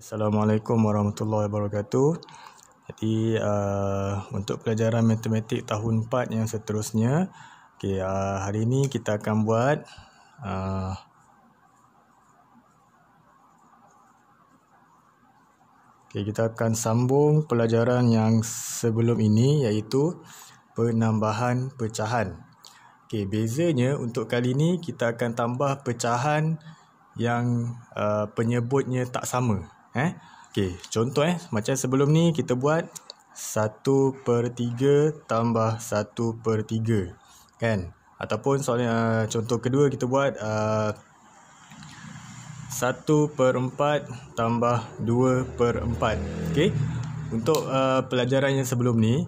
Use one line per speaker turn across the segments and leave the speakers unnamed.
Assalamualaikum warahmatullahi wabarakatuh. Jadi untuk pelajaran matematik tahun 4 yang seterusnya, hari ini kita akan buat kita akan sambung pelajaran yang sebelum ini, iaitu penambahan pecahan. Bezanya untuk kali ini kita akan tambah pecahan yang penyebutnya tak sama. Contoh macam sebelum ni kita buat 1/3 tambah 1/3, kan? Ataupun soalan contoh kedua kita buat 1/4 tambah 2/4. Untuk pelajaran yang sebelum ni,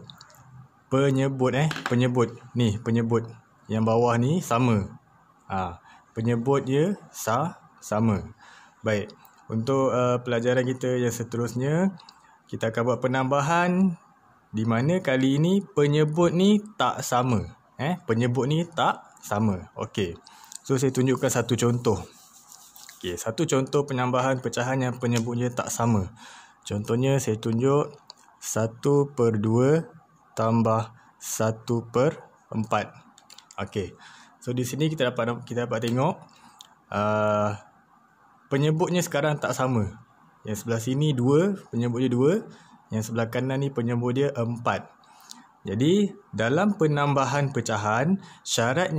penyebut penyebut yang bawah ni sama. Penyebut dia sama. Baik. Untuk pelajaran kita yang seterusnya, kita akan buat penambahan di mana kali ini penyebut ni tak sama. Penyebut ni tak sama. So saya tunjukkan satu contoh. Satu contoh penambahan pecahan yang penyebutnya tak sama. Contohnya saya tunjuk 1/2 tambah 1/4. So di sini kita dapat tengok penyebutnya sekarang tak sama. Yang sebelah sini 2, penyebut dia 2. Yang sebelah kanan ni penyebut dia 4. Jadi dalam penambahan pecahan, syarat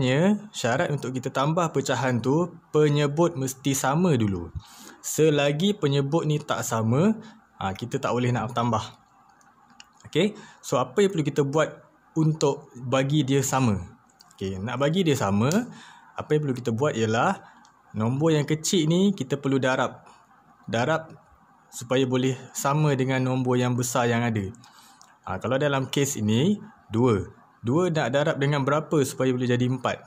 untuk kita tambah pecahan tu, penyebut mesti sama dulu. Selagi penyebut ni tak sama, kita tak boleh nak tambah. So apa yang perlu kita buat untuk bagi dia sama? Nak bagi dia sama, apa yang perlu kita buat ialah nombor yang kecil ni kita perlu darab supaya boleh sama dengan nombor yang besar yang ada. Kalau dalam kes ini 2 nak darab dengan berapa supaya boleh jadi 4?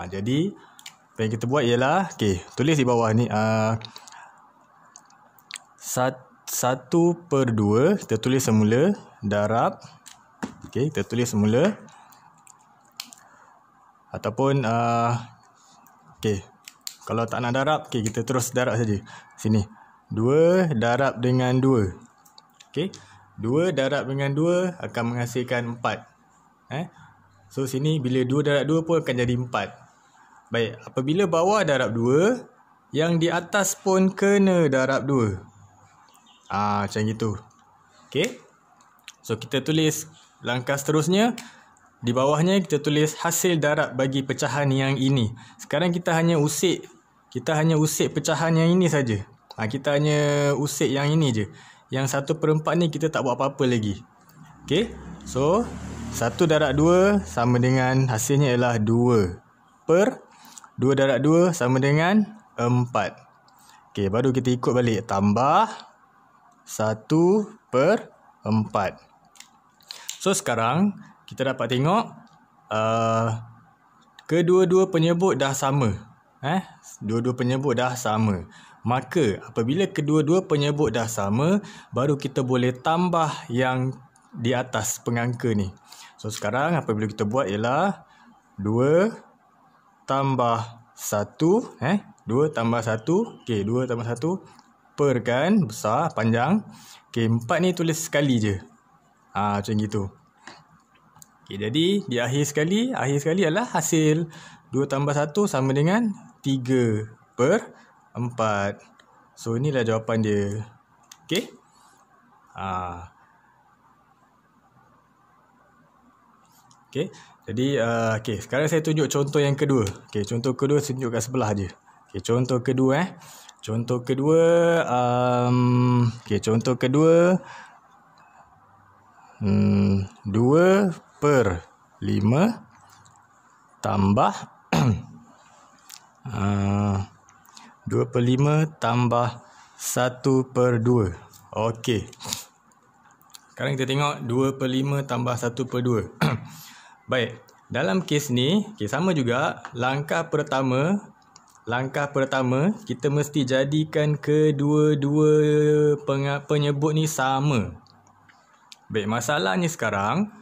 Jadi apa yang kita buat ialah, tulis di bawah ni 1/2 kita tulis semula, darab. Kita tulis semula. Ataupun kalau tak nak darab, kita terus darab saja. Sini 2 darab dengan 2. 2 darab dengan 2 akan menghasilkan 4. So sini bila 2 darab 2 pun akan jadi 4. Baik, apabila bawah darab 2, yang di atas pun kena darab 2. Macam gitu. So kita tulis langkah seterusnya. Di bawahnya kita tulis hasil darab bagi pecahan yang ini. Sekarang kita hanya usik pecahan yang ini saja. Kita hanya usik yang ini je. Yang 1/4 ni kita tak buat apa-apa lagi. So 1 darab 2 sama dengan, hasilnya ialah 2 darab 2 sama dengan 4. Baru kita ikut balik, tambah 1/4. So sekarang kita dapat tengok kedua-dua penyebut dah sama. Dua-dua penyebut dah sama. Maka apabila kedua-dua penyebut dah sama, baru kita boleh tambah yang di atas pengangka ni. So sekarang apa yang kita buat ialah 2 tambah 1. 2 tambah 1. 2 tambah 1 per, kan, besar, panjang. 4 ni tulis sekali je. Macam gitu. Jadi di akhir sekali adalah hasil 2 tambah 1 sama dengan 3/4. So inilah jawapan dia. Jadi sekarang saya tunjuk contoh yang kedua. Contoh kedua saya tunjuk kat sebelah je. Contoh kedua Contoh kedua 2/5 tambah 2/5 tambah 1/2. Sekarang kita tengok 2/5 tambah 1/2. Baik, dalam kes ni sama juga. Langkah pertama kita mesti jadikan kedua-dua penyebut ni sama. Baik, masalahnya sekarang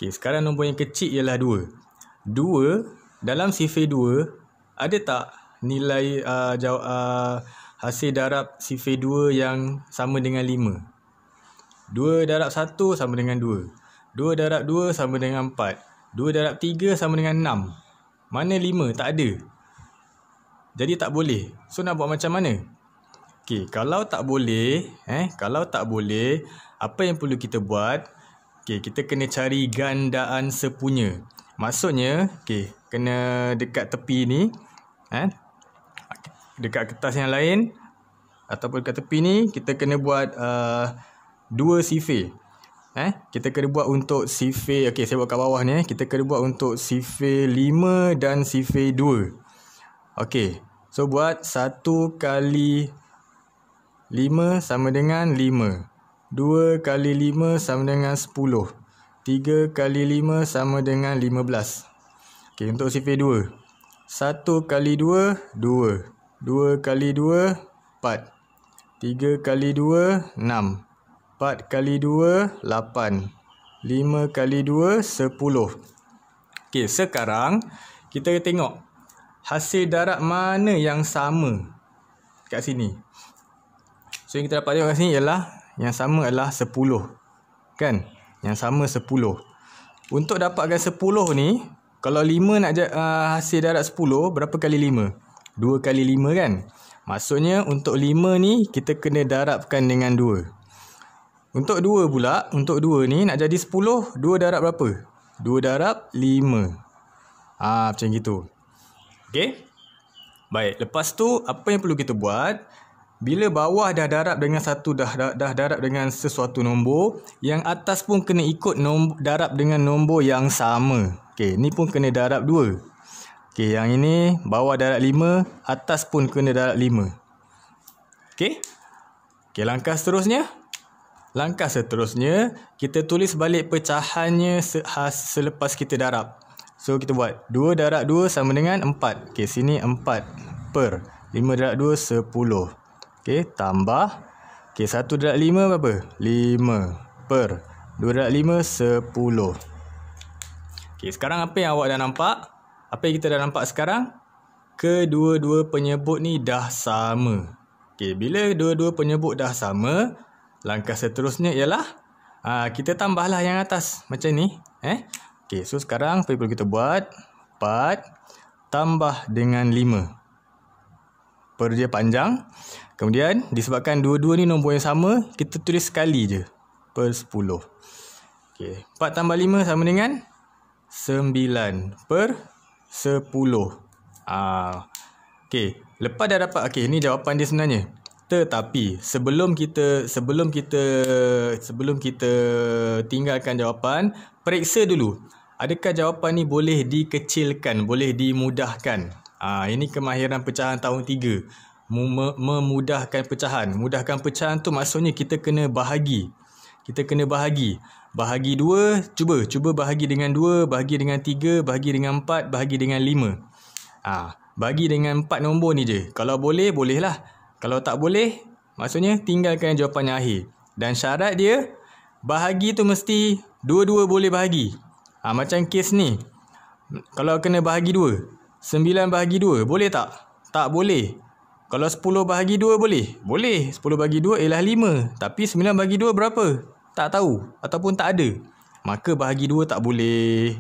sekarang nombor yang kecil ialah 2. 2 dalam sifir 2 ada tak nilai hasil darab sifir 2 yang sama dengan 5. 2 darab 1 sama dengan 2. 2 darab 2 sama dengan 4. 2 darab 3 sama dengan 6. Mana 5? Tak ada. Jadi tak boleh. So nak buat macam mana? Okey, kalau tak boleh, apa yang perlu kita buat? Okey, kita kena cari gandaan sepunya. Maksudnya, okey, kena dekat tepi ni, dekat kertas yang lain ataupun dekat tepi ni kita kena buat 2 sifir. Kita kena buat untuk sifir, okey, saya buat kat bawah ni, kita kena buat untuk sifir 5 dan sifir 2. Okey, so buat 1 kali 5 sama dengan 5. 2 kali 5 sama dengan 10. 3 kali 5 sama dengan 15. Okey, untuk sifir 2. 1 kali 2, 2. 2 kali 2, 4. 3 kali 2, 6. 4 kali 2, 8. 5 kali 2, 10. Okey, sekarang kita tengok hasil darab mana yang sama kat sini. So yang kita dapat tengok kat sini ialah yang sama adalah 10. Kan? Yang sama 10. Untuk dapatkan 10 ni, kalau 5 nak hasil darab 10, berapa kali 5? 2 kali 5 kan? Maksudnya untuk 5 ni kita kena darabkan dengan 2. Untuk 2 pula, untuk 2 ni nak jadi 10, 2 darab berapa? 2 darab 5. Macam gitu. Okey? Baik, lepas tu apa yang perlu kita buat? Bila bawah dah darab dengan dah darab dengan sesuatu nombor, yang atas pun kena ikut darab dengan nombor yang sama. Okey, ni pun kena darab 2. Okey, yang ini bawah darab 5, atas pun kena darab 5. Okey? Okey, langkah seterusnya. Langkah seterusnya, kita tulis balik pecahannya selepas kita darab. So, kita buat 2 darab 2 sama dengan 4. Okey, sini 4 per 5 darab 2, 10. Okey, tambah. Okey, 1 darab 5 berapa? 5 per 2 darab 5, 10. Okey, sekarang apa yang awak dah nampak? Apa yang kita dah nampak sekarang? Kedua-dua penyebut ni dah sama. Okey, bila dua-dua penyebut dah sama, langkah seterusnya ialah kita tambahlah yang atas macam ni. Okey, so sekarang apa yang perlu kita buat? 4 tambah dengan 5. Per dia panjang. Kemudian disebabkan dua-dua ni nombor yang sama, kita tulis sekali je. Per 10. Okey, 4 tambah 5 sama dengan 9 per 10. Okey, lepas dah dapat, okey, ni jawapan dia sebenarnya. Tetapi sebelum kita tinggalkan jawapan, periksa dulu. Adakah jawapan ni boleh dikecilkan, boleh dimudahkan? Ini kemahiran pecahan tahun 3. Memudahkan pecahan. Mudahkan pecahan tu maksudnya kita kena bahagi. Kita kena bahagi. Bahagi 2, cuba bahagi dengan 2, bahagi dengan 3, bahagi dengan 4, bahagi dengan 5. Bagi dengan 4 nombor ni je. Kalau boleh, bolehlah. Kalau tak boleh, maksudnya tinggalkan jawapan yang akhir. Dan syarat dia, bahagi tu mesti dua-dua boleh bahagi. Macam kes ni. Kalau kena bahagi 2, 9 bahagi 2, boleh tak? Tak boleh. Kalau 10 bahagi 2 boleh? Boleh. 10 bahagi 2 ialah 5. Tapi 9 bahagi 2 berapa? Tak tahu. Ataupun tak ada. Maka bahagi 2 tak boleh.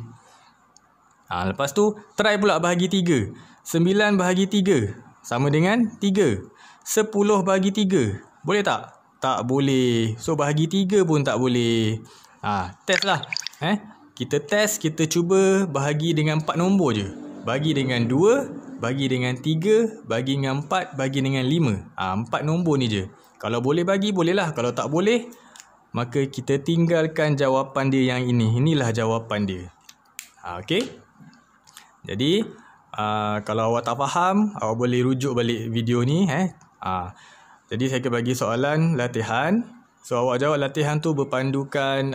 Lepas tu, try pula bahagi 3. 9 bahagi 3 sama dengan 3. 10 bahagi 3. Boleh tak? Tak boleh. So, bahagi 3 pun tak boleh. Test lah. Kita test, kita cuba bahagi dengan 4 nombor je. Bagi dengan 2, bagi dengan 3, bagi dengan 4, bagi dengan 5. 4 nombor ni je. Kalau boleh bagi, bolehlah. Kalau tak boleh, maka kita tinggalkan jawapan dia yang ini. Inilah jawapan dia. Okey. Jadi, kalau awak tak faham, awak boleh rujuk balik video ni. Jadi, saya akan bagi soalan latihan. So, awak jawab latihan tu berpandukan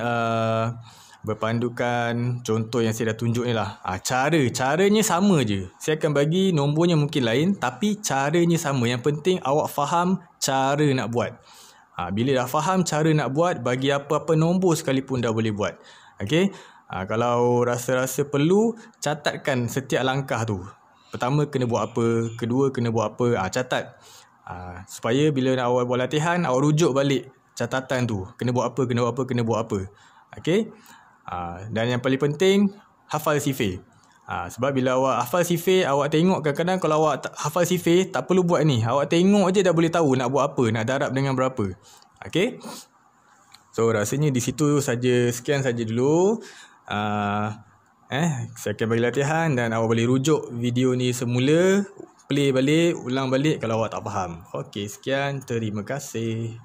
contoh yang saya dah tunjuk ni lah. Caranya sama je. Saya akan bagi nombornya mungkin lain, tapi caranya sama. Yang penting awak faham cara nak buat. Bila dah faham cara nak buat, bagi apa-apa nombor sekalipun dah boleh buat. Okey. Kalau rasa-rasa perlu, catatkan setiap langkah tu. Pertama kena buat apa, kedua kena buat apa, catat. Supaya bila awak buat latihan, awak rujuk balik catatan tu. Kena buat apa, kena buat apa, kena buat apa. Okay. Dan yang paling penting, hafal sifir. Sebab bila awak hafal sifir, awak tengok kadang-kadang kalau awak hafal sifir, tak perlu buat ni. Awak tengok je dah boleh tahu nak buat apa, nak darab dengan berapa. Okay. So rasanya di situ saja, sekian saja dulu. Saya akan bagi latihan dan awak boleh rujuk video ni semula, play balik, ulang balik kalau awak tak faham. Okey, sekian, terima kasih.